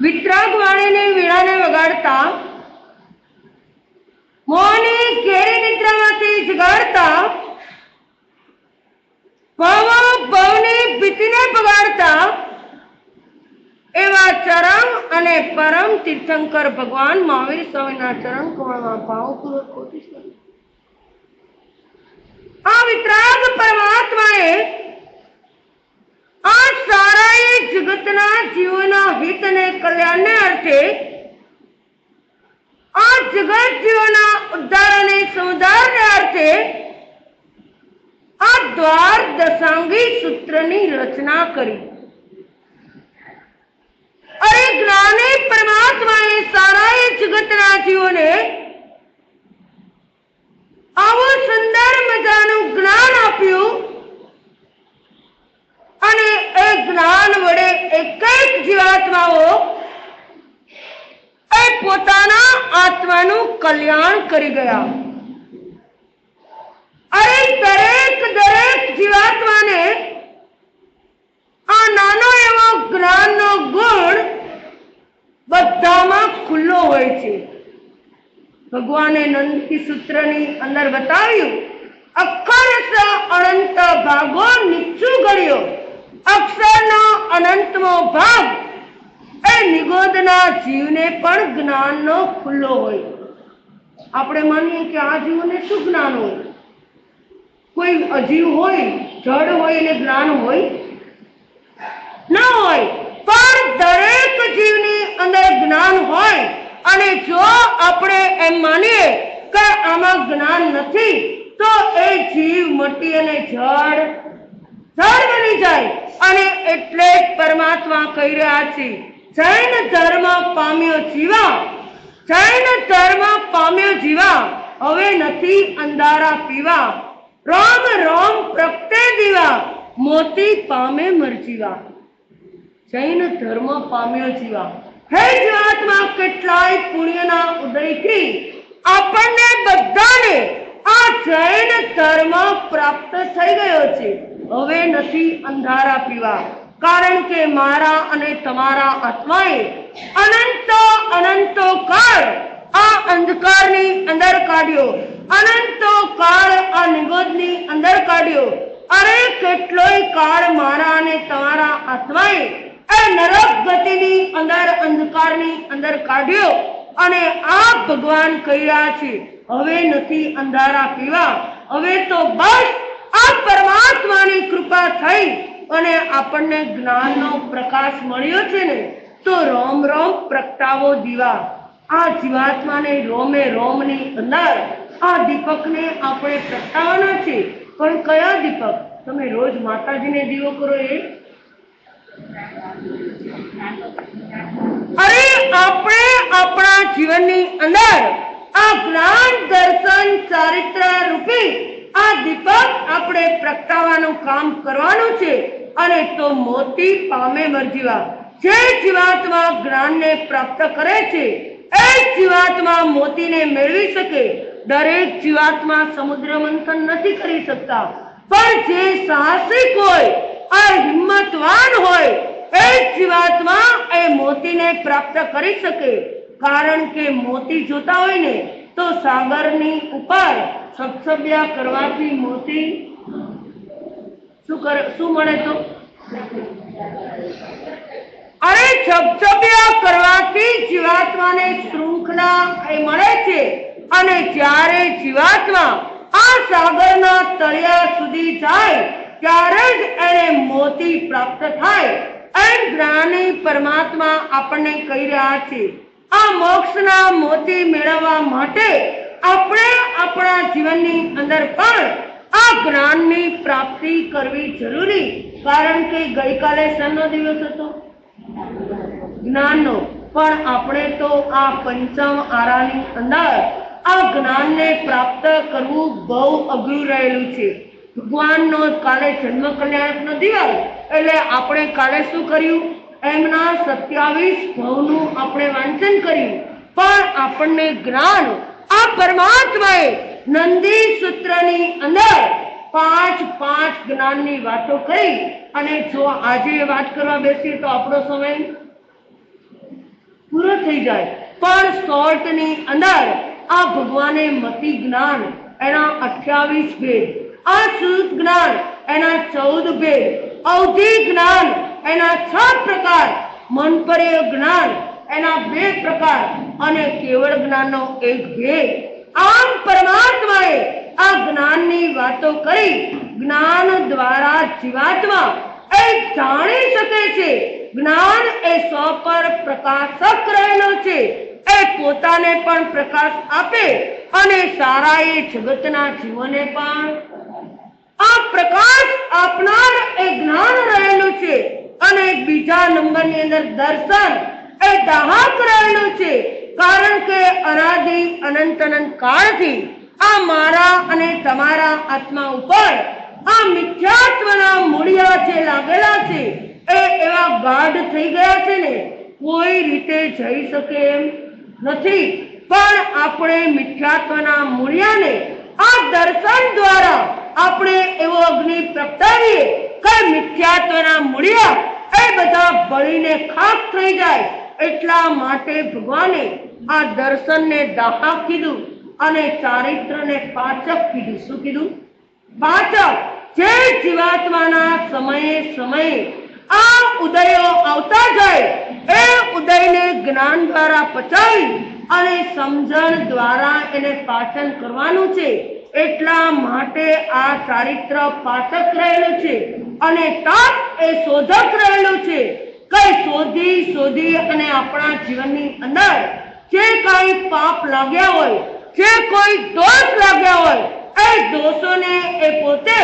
વિતરાગ વાણીની વીણાને વગાડતા, મોહની ઘેરી નિદ્રામાંથી જગાડતા, ભવની ભીતિને પગાડતા, એવા ચરણ અને પરમ તીર્થંકર ભગવાન મહાવીર સ્વામીના ચરણ કમળમાં ભાવપૂર્વક કોટી છે. આ વિતરાગ પરમાત્માએ આ સારા એ જગતના જીવોના હિત અને કલ્યાણને અર્થે આ જગત જીવોના ઉદ્ધાર અને સંધારને અર્થે આ દ્વાર દશાંગી સૂત્રની રચના કરી. અરે જ્ઞાની પરમાત્માએ સારા એ જગતના જીવોને આવું સુંદર મજાનું જ્ઞાન આપ્યું અને એ જ્ઞાન વડે એક એક જીવાત્માઓ એ પોતાના આત્માનું કલ્યાણ કરી ગયા. અરે દરેક જીવાત્માને આ નાનો એવો જ્ઞાનનો ગુણ બધામાં ખુલ્લો હોય છે. ભગવાને નંદી સૂત્રની અંદર બતાવ્યું, અક્ષર અનંત ભાગો નીચું ગળ્યો, અક્ષરનો અનંતમો ભાગ એ નિગોદના જીવને પણ જ્ઞાનનો ખુલ્લો હોય. આપણે માનીએ કે આ જીવને શું જ્ઞાન હોય? કોઈ અજીવ હોય, જડ હોય એને જ્ઞાન હોય ના હોય, પણ દરેક જીવની અંદર જ્ઞાન હોય. અને જો આપણે એમ માનીએ કે આમાં જ્ઞાન નથી તો એ જીવ મટી અને જડ બની જાય. અને એટલે જ પરમાત્મા કહી રહ્યા છે, જૈન ધર્મ પામ્યો જીવા, જૈન ધર્મ પામ્યો જીવા, હવે નથી અંધારા પીવા, રોમ રોમ પ્રગટે દીવા, મોતી પામે મરજીવા. જૈન ધર્મ પામ્યો જીવા. હે જીવાત્મા, કેટલાય પુણ્યના ઉદયથી આપણને બધાને આ જૈન ધર્મ પ્રાપ્ત થઈ ગયો છે. હવે નથી અંધારા પીવા, કારણ કે મારા અને તમારા આત્માએ અનંતો કાળ આ અંધકારની અંદર કાઢ્યો, અનંતો કાળ આ નિગોદની અંદર કાઢ્યો. અરે કેટલોય કાળ મારા અને તમારા આત્માએ નરક ગતિની અંદર અંધકારની અંદર કાઢ્યો. અને આ ભગવાન કહી રહ્યા છે, હવે નથી અંધારા પીવા, હવે તો બસ આ પરમાત્માની કૃપા થઈ અને આપણને જ્ઞાનનો પ્રકાશ મળ્યો છે ને, તો રોમ રોમ પ્રગટાવો દીવા. આ જીવાત્માને રોમે રોમની અંદર આ દીપકને આપણે પ્રગટાવવાના છે. પણ કયા દીપક? તમે રોજ માતાજીને દીવો કરો એ? અરે આપણે આપણા જીવનની અંદર આ જ્ઞાન દર્શન ચારિત્ર રૂપી આ દીપક આપણે પ્રગટાવવાનું કામ કરવાનું છે. અને તો મોતી પામે મરજીવા. જે જીવાત્મા જ્ઞાનને પ્રાપ્ત કરે છે એ જીવાત્મા મોતીને મેળવી શકે. દરેક જીવાત્મા સમુદ્ર મંથન નથી કરી શકતા, પણ જે સાહસિક હોય, આ હિંમતવાન હોય, એ જીવાત્મા એ મોતીને પ્રાપ્ત કરી શકે. કારણ કે મોતી જોતા હોય ને તો સાગરની ઉપર સબસબિયા કરવાથી મોતી શું મળે? તો અરે સબસબિયા કરવાથી જીવાત્માને શૃંખલા એ મળે છે. અને જ્યારે જીવાત્મા આ સાગરના તળિયા સુધી જાય ત્યારે જ એને મોતી પ્રાપ્ત થાય. એમ જ્ઞાની પરમાત્મા આપણને કહી રહ્યા છે, આ મોક્ષના મોતી મેળવવા માટે આપણે આપણા જીવનની અંદર પણ આ જ્ઞાનની પ્રાપ્તિ કરવી જરૂરી. કારણ કે ગઈકાલે શેનો દિવસ હતો? જ્ઞાનનો. પણ આપણે તો આ પંચમ આરાની અંદર આ જ્ઞાનને પ્રાપ્ત કરવું બહુ અઘરું રહેલું છે. ભગવાનનો કાલે જન્મ કલ્યાણકનો દિવસ, એટલે આપણે કાલે શું કર્યું? એમના 27 ભવનું આપણે વાંચન કર્યું. પણ આપણને જ્ઞાન આ પરમાત્માએ નંદી સૂત્રની અંદર 5 જ્ઞાનની વાતો કરી. અને જો આજે વાત કરવા બેસીએ તો આપણો સમય પૂરો થઈ જાય. પણ શોર્ટની અંદર આ ભગવાને મતિ જ્ઞાન એના 28 ભેદ, આ શુદ્ધ જ્ઞાન એના 14 ભેદ, અવધિ જ્ઞાન એના 6 પ્રકાર, મનપર્ય જ્ઞાન એના બે પ્રકાર અને કેવળ જ્ઞાનનો એક ભેદ. આમ પરમાત્માએ આ જ્ઞાનની વાતો કરી. જ્ઞાન દ્વારા જીવાત્મા એ જાણી શકે છે. જ્ઞાન એ સ્વ પર પ્રકાશક રહેલો છે. એ પોતાને પણ પ્રકાશ આપે અને સારા એ જગતના જીવોને પણ આ પ્રકાશ આપનાર એ જ્ઞાન રહેલું છે. અને બીજા નંબરની અંદર દર્શન એ દાહક રહેલું છે. કારણ કે અનાદિ અનંત કાળથી આ મારા અને તમારા આત્મા ઉપર આ મિથ્યાત્વના મૂળિયા જે લાગેલા છે એ એવા ગાઢ થઈ ગયા છે ને કોઈ રીતે જઈ શકે એમ નથી. પણ આપણે મિથ્યાત્વના મૂળિયાને આ દર્શન દ્વારા આપણે એવો અગ્નિ પ્રગટાવીએ કે મિથ્યાત્વના મૂળિયા એ બધા બળીને ખાક થઈ જાય. એટલા માટે ભગવાને આ દર્શનને દાહક કીધું અને ચારિત્રને પાચક કીધું. શું કીધું? પાચક. જે જીવાત્માના સમયે સમયે આ ઉદયો આવતા જાય એ ઉદયને જ્ઞાન દ્વારા પચાવી અને સમજણ દ્વારા એને પાચન કરવાનું છે. એટલા માટે આ ચારિત્ર પાચક રહેલું છે અને તપ એ શોધક રહેલું છે. કઈ શોધી શોધી અને આપણા જીવનની અંદર જે કઈ પાપ લાગ્યા હોય, જે કોઈ દોષ લાગ્યા હોય એ દોષોને એ પોતે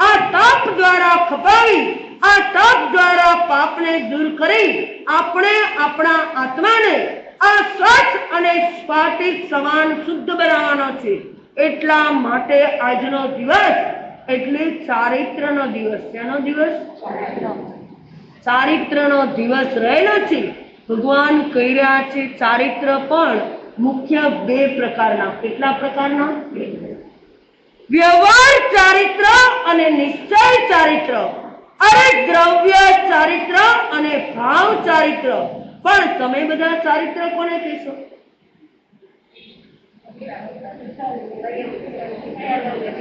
આ તપ દ્વારા ખપાવી આ તપ દ્વારા પાપને દૂર કરી આપણે આપણા આત્માને આ સ્વચ્છ અને સ્ફટિક સમાન શુદ્ધ બનાવવાનો છે. એટલા માટે આજનો દિવસ એટલે ચારિત્રનો દિવસ. શેનો દિવસ? ચારિત્રનો દિવસ રહેલો છે. ભગવાન કહી રહ્યા છે ચારિત્ર પણ મુખ્ય બે પ્રકારના. કેટલા પ્રકારના? વ્યવહાર ચારિત્ર અને નિશ્ચય ચારિત્ર. અરે દ્રવ્ય ચારિત્ર અને ભાવ ચારિત્ર. પણ તમે બધા ચારિત્ર કોને કહેશો?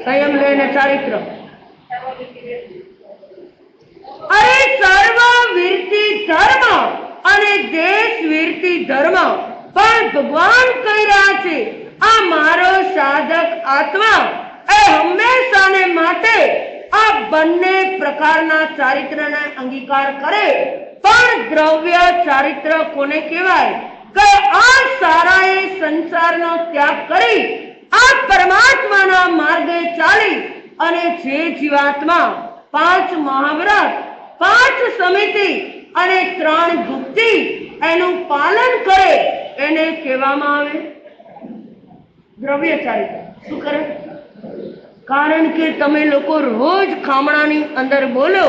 સંયમ લઈને ચારિત્ર. અરે સર્વ વીરતી ધર્મ અને દેશ વીરતી ધર્મ. પણ ભગવાન કહી રહ્યા છે આ મારો સાધક આત્મા એ હંમેશાને માટે આ બંને પ્રકારના ચારિત્રને અંગીકાર કરે. પણ દ્રવ્ય ચારિત્ર કોને કહેવાય? કે આ સારાએ સંસારનો ત્યાગ કરી આ પરમાત્માના માર્ગે ચાલી અને જે જીવાત્મા 5 મહાવ્રત, 5 સમિતિ અને 3 ગુપ્તિ એનું પાલન કરે એને કહેવામાં આવે દ્રવ્ય ચારિત્ર. શું કરે? કારણ કે તમે લોકો રોજ ખામણાની અંદર બોલો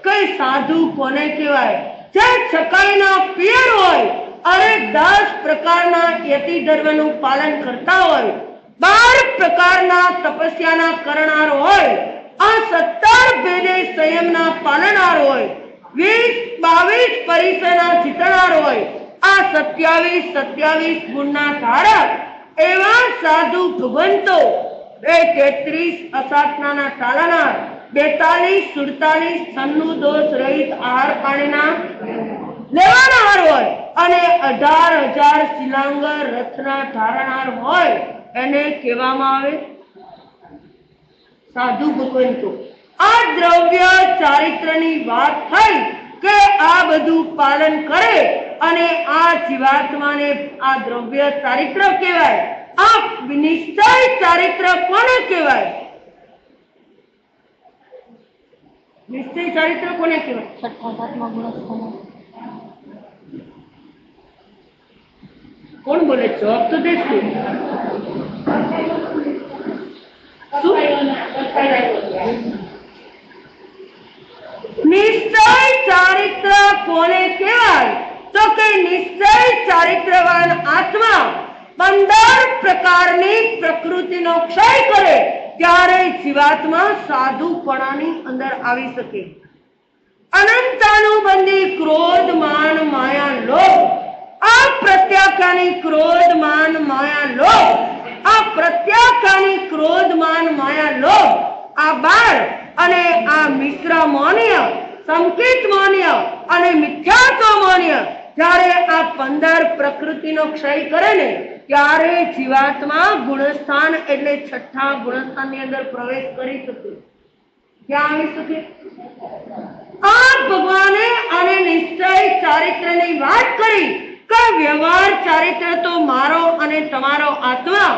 કે સાધુ કોને કહેવાય? જે છકાઈના પિયર હોય, અરે 10 પ્રકારના યતિ ધર્મનું પાલન કરતા હોય, 12 પ્રકારના તપસ્યાના કરનાર હોય, આ 17 ભેદે સંયમના પાલનાર હોય, 20-22 પરિસરના જીતનાર હોય, આ 27 ગુણના ધારક એવા સાધુ ભગવંતો એ 33 અસાધનાના ચાલનાર, 42-47 છન્નું દોષ રહિત આહાર પાણીના લેવાનાર હોય અને 18,000 શિલાંગર રથના ધારનાર હોય એને કહેવામાં આવે સાધુ ભગવંતો. આ દ્રવ્ય ચારિત્રની વાત થઈ કે આ બધું પાલન કરે અને આ જીવાત્માને આ દ્રવ્ય ચારિત્ર કહેવાય. આ નિશ્ચય ચારિત્ર કોને કહેવાય? નિશ્ચય ચારિત્ર કોને કહેવાય? 6-7મા ગુણસ્કંદ. કોણ બોલે? જવાબ તો દેશો. નિશ્ચય ચારિત્ર કોને કહેવાય? તો કે નિશ્ચય ચારિત્રવાન આત્મા 15 પ્રકારની પ્રકૃતિનો ક્ષય કરે ત્યારે જીવાત્મા સાધુપણાની અંદર આવી શકે. અનંતાનુબંધી ક્રોધ માન માયા લોભ, આ પ્રત્યાખ્યાની ક્રોધ માન માયા લોભ, આ પ્રત્યાખ્યાની ક્રોધ માન માયા લોભ, આ 12 અને આ મિશ્ર મૌન્ય, સંકેત મૌન્ય અને મિથ્યાત્વ મૌન્ય જ્યારે આ 15 પ્રકૃતિનો ક્ષય કરે ને ત્યારે જીવાત્મા ગુણસ્થાન એટલે છઠ્ઠા ગુણસ્થાનની અંદર પ્રવેશ કરી શકે. ક્યાં આવી શકે? આ ભગવાને આને નિશ્ચય ચારિત્રની વાત કરી કે વ્યવહાર ચારિત્ર તો મારો અને તમારો આત્મા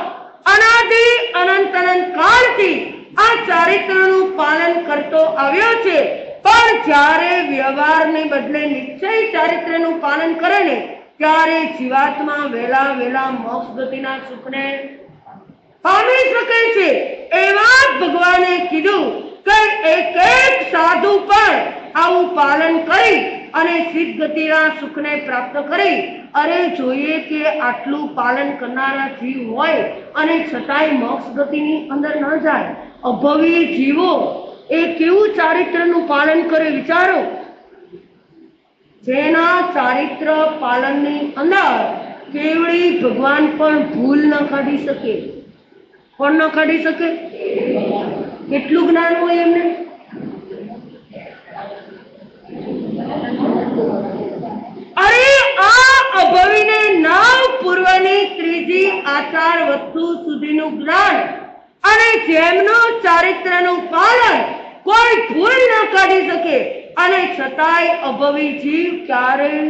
અનાદિ અનંત કાળથી આ ચારિત્રનું પાલન કરતો આવ્યો છે. પણ જ્યારે વ્યવહારને બદલે નિશ્ચય ચારિત્રનું પાલન કરે ને ત્યારે જીવાત્મા વેલા મોક્ષ ગતિના સુખને પામી શકે છે. એવા ભગવાને કીધું કે એક સાધુ પણ આવું પાલન કરી અને સિદ્ધ ગતિના સુખને પ્રાપ્ત કરી. અરે જોઈએ કે આટલું પાલન કરનારા જીવ હોય અને છતાંય મોક્ષ ગતિની અંદર ન જાય. અભવી જીવો એ કેવું ચારિત્રનું પાલન કરે વિચારો. જેના ચારિત્ર પાલનની અંદર કેવડી ભગવાન પણ ભૂલ ન કાઢી શકે. કોણ ન કાઢી શકે? કેટલું જ્ઞાન હોય એમને? અરે આ અભવીને નાવ પૂર્વની ત્રીજી આચાર વસ્તુ સુધીનું જ્ઞાન અને જેમનું ચારિત્રનું પાલન કોઈ ભૂલ ન કાઢી શકે અને છતાંય અભવી જીવ ક્યારેય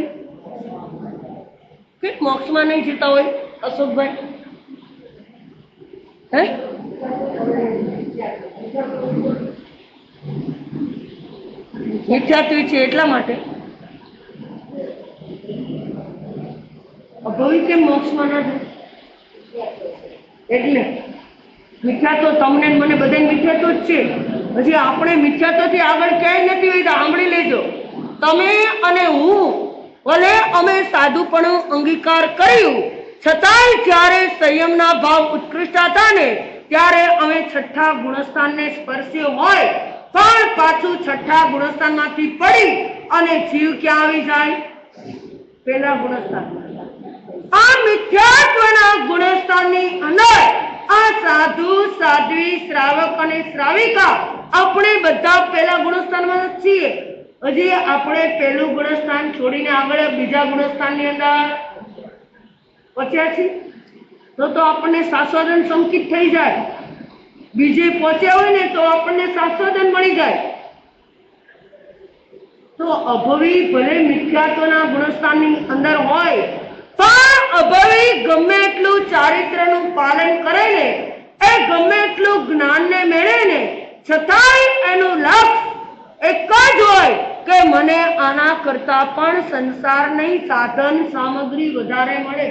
કે મોક્ષમાં નહીં જતા હોય. અશોકભાઈ હે મિથ્યાત્વી છે એટલા માટે અભવી કેમ મોક્ષમાં ના જાય? એટલે મિથ્યા તો તમને મને બધાને મિથ્યા તો જ છે. હજી આપણે મિથ્યાત્વથી આગળ ક્યાંય નથી હોય તો સાંભળી લેજો. તમે અને હું ભલે અમે સાધુપણું અંગીકાર કર્યું છતાંય જ્યારે સંયમના ભાવ ઉત્કૃષ્ટ હતા ને ત્યારે અમે છઠ્ઠા ગુણસ્થાનને સ્પર્શ્યો હોય પણ પાછું છઠ્ઠા ગુણસ્થાનમાંથી પડી અને જીવ ક્યાં આવી જાય? પહેલા ગુણસ્થાન. આ મિથ્યાત્વના ગુણસ્થાનની અંદર આ સાધુ સાધ્વી શ્રાવક અને શ્રાવિકા આપણે બધા પહેલા ગુણસ્થાનમાં જ છીએ. હજી આપણે પહેલું ગુણસ્થાન છોડીને આગળ બીજા ગુણસ્થાનની અંદર પહોંચ્યા છીએ તો આપણને શાસ્ત્રજન સંકિત થઈ જાય. બીજે પહોંચ્યા હોય ને તો આપણને શાસ્ત્રજન મળી જાય. તો અભવી ભલે મિથ્યાત્વના ગુણસ્થાનની અંદર હોય પણ અભવી ગમે એટલું ચારિત્રનું પાલન કરે ને એ ગમે એટલું જ્ઞાનને મેળવે ને છતાંય એનું લક્ષ્ય એક જ હોય કે મને આના કરતા પણ સંસારની સાધન સામગ્રી વધારે મળે.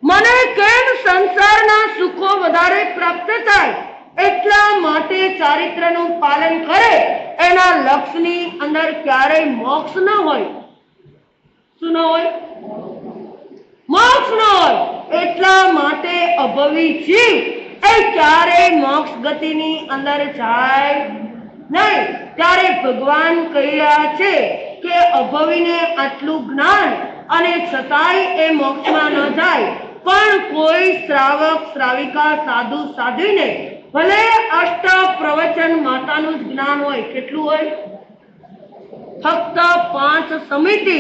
મને કેમ સંસારના સુખો વધારે પ્રાપ્ત થાય એટલા માટે ચારિત્રનું પાલન કરે. એના લક્ષ્યની અંદર ક્યારેય મોક્ષ ન હોય. શું ન હોય? મોક્ષ ન હોય. એટલા માટે અભવી જીવ એ ક્યારેય મોક્ષ ગતિની અંદર જાય નહીં. ત્યારે ભગવાન કહી રહ્યા છે કે અભવીને આટલું જ્ઞાન અને છતાંય એ મોક્ષમાં ન જાય પણ કોઈ શ્રાવક શ્રાવિકા સાધુ સાધ્વીને ભલે અષ્ટ પ્રવચન માતાનું જ જ્ઞાન હોય. કેટલું હોય? ફક્ત 5 સમિતિ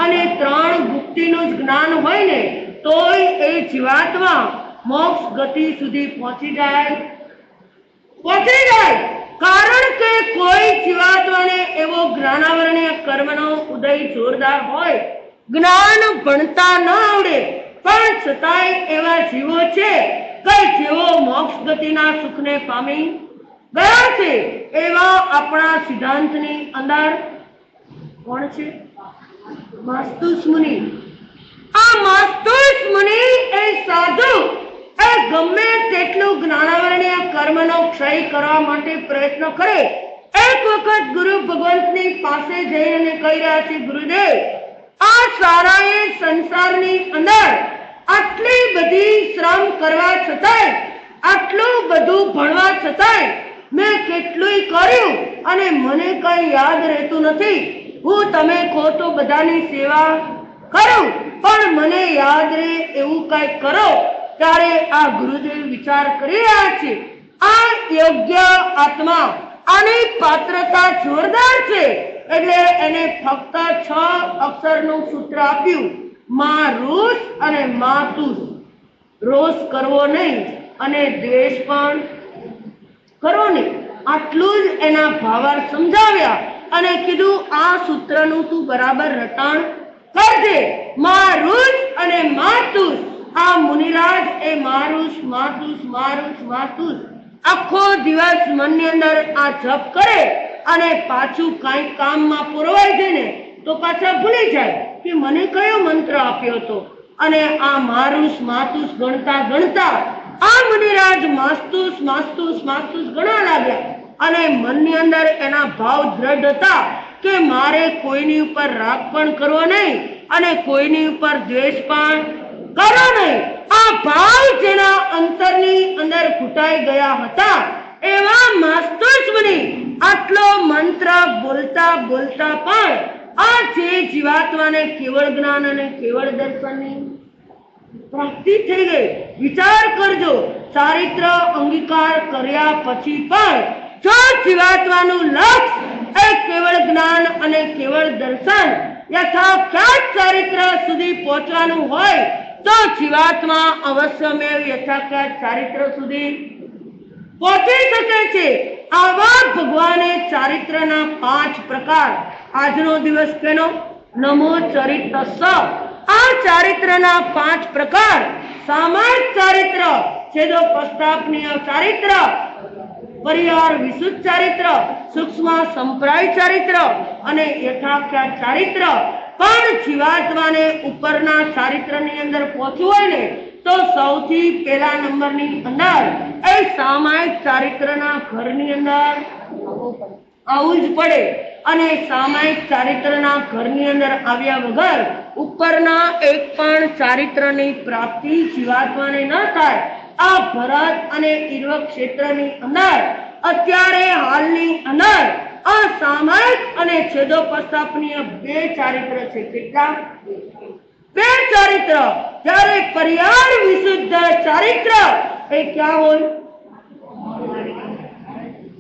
અને 3 ગુપ્તિનું જ જ્ઞાન હોય ને તોય એ જીવાત્મા મોક્ષ ગતિ સુધી પહોંચી જાય. કારણ કે કોઈ જીવાત્માને એવો જ્ઞાનાવરણીય કર્મનો ઉદય જોરદાર હોય, જ્ઞાન ભણતા ન આવડે પણ છતાંય એવા જીવો છે કે જેઓ મોક્ષ ગતિના સુખને પામી ગયા છે. એવા આપણા સિદ્ધાંતની અંદર કોણ છે? માસ્તુસ મુનિ. આ માસ્તુસ મુનિ એ સાધુ એ ગમે તેટલું જ્ઞાનાવરણીય કર્મનો ક્ષય કરવા માટે પ્રયત્ન કરે. એક વખત ગુરુ ભગવંતની પાસે જઈને કહી રહ્યા છે, ગુરુદેવ, આ સારાએ સંસારની અંદર આટલી બધી શ્રમ કરવા છતાંય, આટલું બધું ભણવા છતાંય મેં કેટલુંય કર્યું અને મને કઈ યાદ રહેતું નથી. હું તમે કહો તો બધાની સેવા કરું પણ મને યાદ રહે એવું કઈ કરો. ત્યારે આ ગુરુદેવ વિચાર કરી રહ્યા છે, આ યોગ્ય આત્મા, આની પાત્રતા જોરદાર છે એટલે એને ફક્ત 6 અક્ષરનું સૂત્ર આપ્યું, મારુષ અને માતુષ. રોષ કરવો નહીં અને દ્વેષ પણ કરવો નહીં. આટલું જ એના ભાવાર્થ સમજાવ્યા અને કીધું આ સૂત્રનું તું બરાબર રટાણ કરજે. મારુષ અને માતુષ. આ મુનિરાજ એ મારુષ માતુષ મારુષ માતુષ આખો દિવસ મનની અંદર આ જપ કરે અને પાછું કાંઈક કામમાં પુરવાઈ જાય ને તો પાછા ભૂલી જાય કે મને કયો મંત્ર આપ્યો હતો. અને આ મારુષ માતુષ ગણતા ગણતા આ મુનિરાજ માસ્તુષ માસ્તુષ માસ્તુષ ગણવા લાગ્યા અને મનની અંદર એના ભાવ દ્રઢ હતા કે મારે કોઈની ઉપર રાગ પણ કરવો નહીં અને કોઈની ઉપર દ્વેષ પણ કરવો નહીં. આ ભાવ જેના અંતરની અંદર ઘૂંટાઈ ગયા હતા એવા માસ્તુષ મુનિ આટલો મંત્ર બોલતા બોલતા પણ આ જે જીવાત્માને કેવળ જ્ઞાન અને કેવળ દર્શનની પ્રાપ્તિ થઈ ગઈ. વિચાર કરજો, ચારિત્ર અંગીકાર કર્યા પછી પણ જો જીવાત્માનું લક્ષ્ય એ કેવળ જ્ઞાન અને કેવળ દર્શન યથાખ્યાત ચારિત્ર સુધી પહોંચવાનું હોય તો જીવાત્મા અવશ્યમેવ યથાખ્યાત ચારિત્ર સુધી પહોંચી શકે છે. આવા ભગવાને ચારિત્રના 5 પ્રકાર. આજનો દિવસ કેનો? નમો ચરિતસ્સ. આ ચારિત્રના 5 પ્રકાર: સામાયિક ચારિત્ર, છેદો પ્રસ્તાપનીય ચારિત્ર, પરિહાર વિશુદ્ધ ચારિત્ર, સૂક્ષ્મ સંપ્રાય ચારિત્ર અને યથાખ્યાત ચારિત્ર. પણ જીવાત્માને ઉપરના ચારિત્રની અંદર પહોંચવું હોય ને તો સૌથી પહેલા નંબરની અંદર એ સામાયિક ચારિત્રના ઘરની અંદર આવવું જ પડે. અને સામાયિક ચારિત્રના ઘરની અંદર આવ્યા વગર ઉપરના એક પણ ચારિત્રની પ્રાપ્તિ જીવાત્માને ન થાય. આ ભરત અને ઈર્વ ક્ષેત્રની અંદર અત્યારે હાલની અંદર આ સામાયિક અને છેદોપસ્થાપનીય 2 ચારિત્ર છે. કેટલા? 2 ચારિત્ર. જ્યારે પરિહાર વિશુદ્ધ ચારિત્ર એ ક્યાં હોય?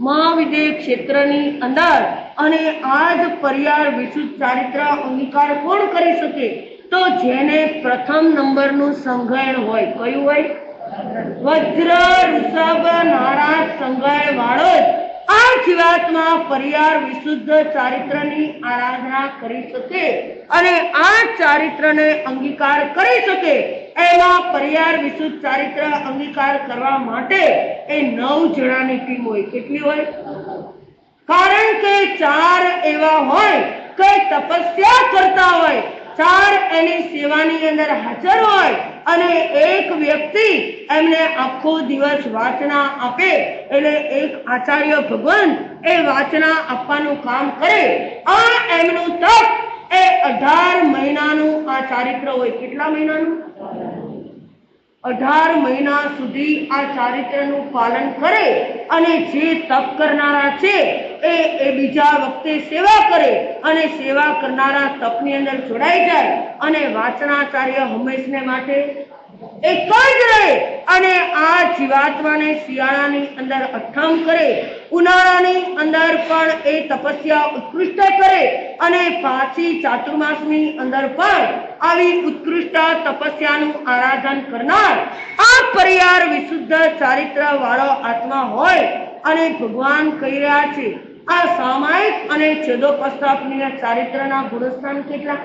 મહાવિદ્ય ક્ષેત્રની અંદર. અને આ જ પરિહાર વિશુદ્ધ ચારિત્ર અંગીકાર કોણ કરી શકે? તો જેને પ્રથમ નંબરનું સંઘયન હોય. કયું હોય? વજ્ર ઋષભ નારાજ સંઘય વાળો જ આ જીવાત્મા પરિહાર વિશુદ્ધ ચારિત્રની આરાધના કરી શકે અને આ ચારિત્રને અંગીકાર કરી શકે. એમાં પરિહાર વિશુદ્ધ ચારિત્ર અંગીકાર કરવા માટે એ 9 જણાની ટીમ હોય. કેટલી હોય? કારણ કે 4 એવા હોય કે તપસ્યા કરતા હોય, 4 એની સેવાની અંદર હાજર હોય અને એક વ્યક્તિ એમને આખો દિવસ વાચના આપે. એટલે એક આચાર્ય ભગવાન એ વાચના આપવાનું કામ કરે. આ એમનું તપ એ 18 મહિનાનું આ ચારિત્ર હોય. કેટલા મહિનાનું? 18 મહિના સુધી આ ચારિત્રનું પાલન કરે અને જે તપ કરનારા છે એ બીજા વખતે સેવા કરે અને સેવા કરનારા તપની અંદર જોડાઈ જાય અને વાચનાચાર્ય હંમેશને માટે એક જ રહે. અને આ જીવાત્માને શિયાળાની અંદર અઠ્ઠમ કરે, ઉનાળાની અંદર પણ એ તપસ્યા ઉત્કૃષ્ટ કરે અને પાછી ચાતુર્માસની અંદર પણ આવી ઉત્કૃષ્ટ તપસ્યાનું આરાધન કરનાર આ પરિહાર વિશુદ્ધ ચારિત્ર વાળો આત્મા હોય. અને ભગવાન કહી રહ્યા છે આ સામાયિક અને છેદોપસ્થાપનીય ચારિત્રના ગુણસ્થાન કેટલા?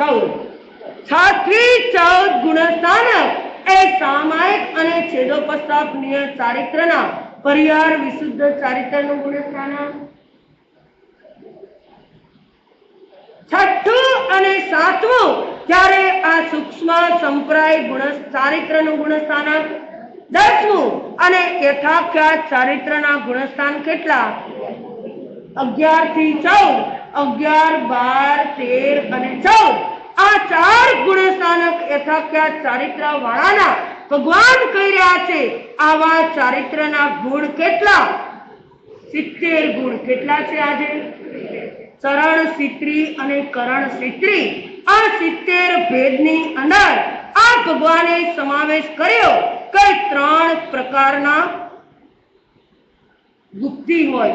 14 ગુણસ્થાનક એ સામાયિક અને છેદોપસ્થાપનીય ચારિત્રના પરિહાર વિશુદ્ધ ચારિત્રનું ગુણસ્થાન. 6ઠું અને 7મું જ્યારે આ સૂક્ષ્મ સંપ્રાય ચારિત્રનું ગુણસ્થાનક. 10મું અને યથાખ્યાત ચારિત્રના ગુણસ્થાન કેટલા? 11 થી 14, 11, 12, 13 અને 14. આ 4 ગુણસ્થાનક યથાખ્યાત ચારિત્ર વાળાના ભગવાન કહી રહ્યા છે. આવા ચારિત્રના ગુણ કેટલા? 70 ગુણ. કેટલા છે આજે? ચરણ સિત્રી અને કરણ સિત્રી. આ 70 ભેદની અંદર આ ભગવાને સમાવેશ કર્યો કે 3 પ્રકારના ગુપ્તિ હોય,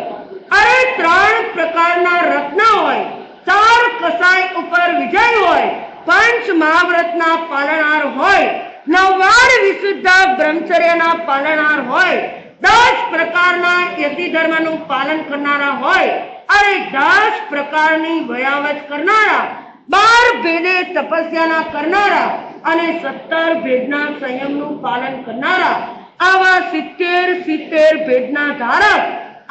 અરે 3 પ્રકારના રત્ન હોય, 4 કસાય ઉપર વિજય હોય, 5 મહાવ્રતના પાલનાર હોય, 9 વિશુદ્ધ બ્રહ્મચર્યના પાલનાર હોય, 10 પ્રકારના યતિ ધર્મનું પાલન કરનારા હોય, અરે 10 પ્રકારની વયાવચ કરનારા, 12 ભેદે તપસ્યાના કરનારા અને 17 ભેદના સંયમનું પાલન કરનારા, આવા 70 ભેદના ધારક,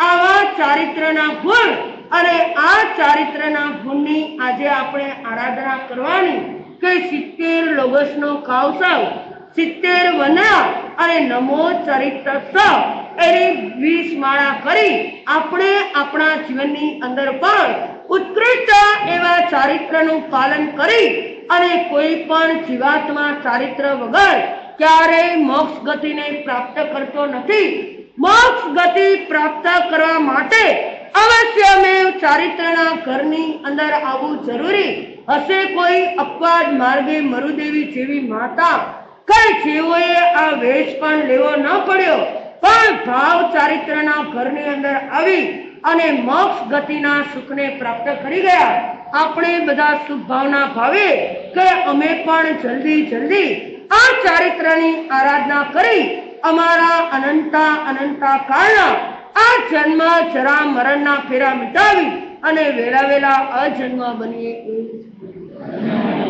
આવા ચારિત્રના ગુણ અને આ ચારિત્રના ગુણની આજે આપણે આરાધના કરવાની કે 70 લોગસનો કાવસવ, 70 વના અને નમો ચરિત્ર સ એની 20 માળા કરી આપણે આપણા જીવનની અંદર પણ ઉત્કૃષ્ટ એવા ચારિત્રનું પાલન કરી અને કોઈ પણ જીવાત્મા ચારિત્ર વગર ક્યારેય મોક્ષ ગતિને પ્રાપ્ત કરતો નથી. મોક્ષ ગતિ પ્રાપ્ત કરવા માટે અવશ્યમેવ ચારિત્રના ઘરની અંદર આવવું જરૂરી હશે. કોઈ અપવાદ માર્ગે મરુદેવી જેવી માતા કે જેઓએ આ વેશ પણ લેવો ન પડ્યો પણ ભાવ ચારિત્રના ઘરની અંદર આવી અને મોક્ષ ગતિના સુખને પ્રાપ્ત કરી ગયા. આપણે બધા શુભ ભાવના ભાવે કે અમે પણ જલ્દી આ ચારિત્રની આરાધના કરી અમારા અનંતા કાળના આ જન્મ જરા મરણના ફેરા મિટાવી અને વેલા અજન્મ બનીએ.